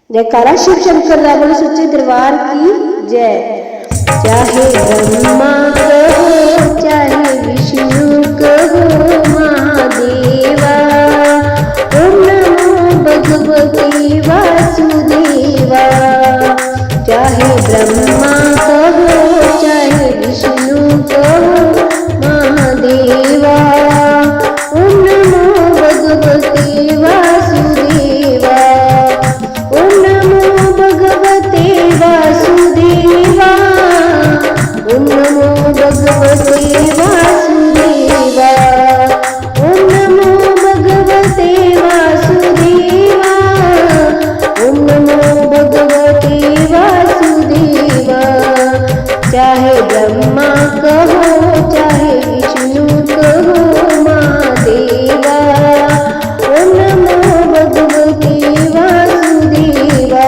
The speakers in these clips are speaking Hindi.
जयकारा शिव शंकर रावण सच्चे दरबार की जय। चाहे ब्रह्मा कहो चाहे विष्णु कहो महादेवा, ओम नमो भगवते वासुदेवा। चाहे ब्रह्मा कहो चाहे विष्णु कहो महादेवा, ओम नमो भगवते वासुदेवा। ओम नमो भगवते वासुदेवा, ओम नमो भगवते वासुदेवा। ओम नमो भगवते वासुदेवा, ओम नमो भगवते वासुदेवा। चाहे ब्रह्मा कहो चाहे विष्णु कहो महादेवा, ओम नमो भगवते वासुदेवा।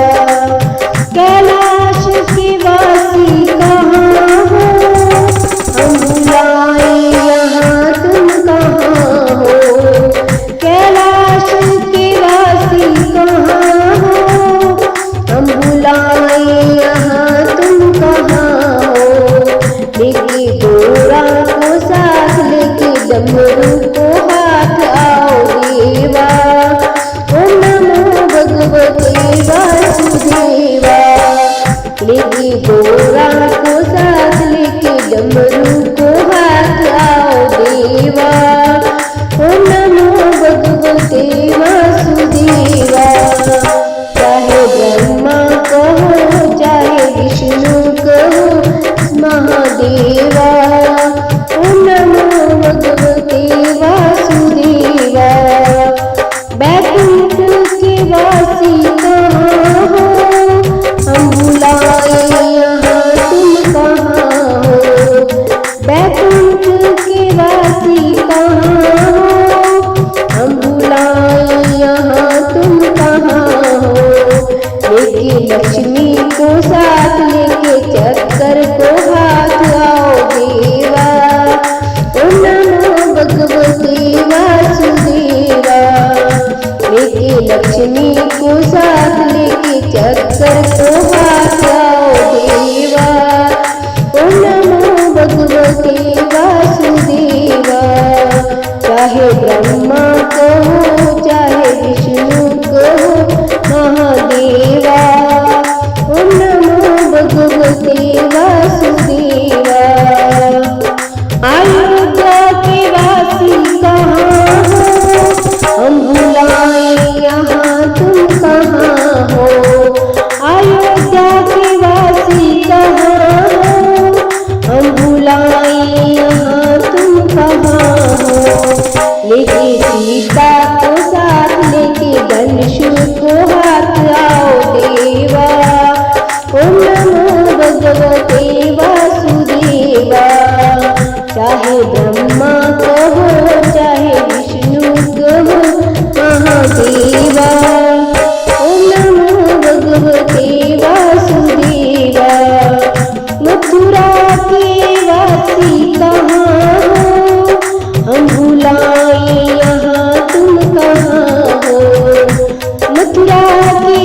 कैलाश के वासी कहाँ हो, हम बुलाए यहाँ तुम कहाँ हो। कैलाश के वासी कहाँ हो, हम बुलाए यहाँ तुम कहाँ हो। लेके घोड़ा को साथ लेके डमरू को हाथ आओ देवा, ओम नमो भगवते वासुदेवा। लेके घोड़ा को साथ लेके डमरू को हाथ आओ देवा, ओम नमो भगवते वासुदेवा। चाहे ब्रह्मा कहो चाहे विष्णु कहो महादेवा, ओम नमो भगवते वासुदेवा। बैकुंठ के वासी कहाँ हो, हम बुलाए यहाँ तुम कहाँ हो। बैकुंठ के वासी कहाँ हो, हम बुलाए यहाँ तुम कहाँ हो। लेके लक्ष्मी को साथ लेके चक्कर को हाथ आओ देवा, ओम नमो भगवते वासुदेवा। लेके लक्ष्मी को साथ लेके चक्कर को हाथ आओ देवा, ओम नमो भगवते वासुदेवा। चाहे ब्रह्मा कहो चाहे विष्णु कहो महादेवा, ओम नमो भगवते वासुदेवा। अयोध्या के वासी कहाँ हो, हम बुलाए यहाँ तुम कहाँ हो। अयोध्या के वासी कहाँ हो, हम बुलाए यहाँ तुम कहाँ हो। लेके सीता को साथ लेके धनुष को हाथ आओ देवा, ओम नमो भगवते वासुदेवा। चाहे ब्रह्मा कहो चाहे विष्णु कहो महादेवा, ओम नमो भगवते वासुदेवा। मथुरा के वासी कहाँ हो, हम बुलाए यहाँ तुम कहाँ हो। मथुरा के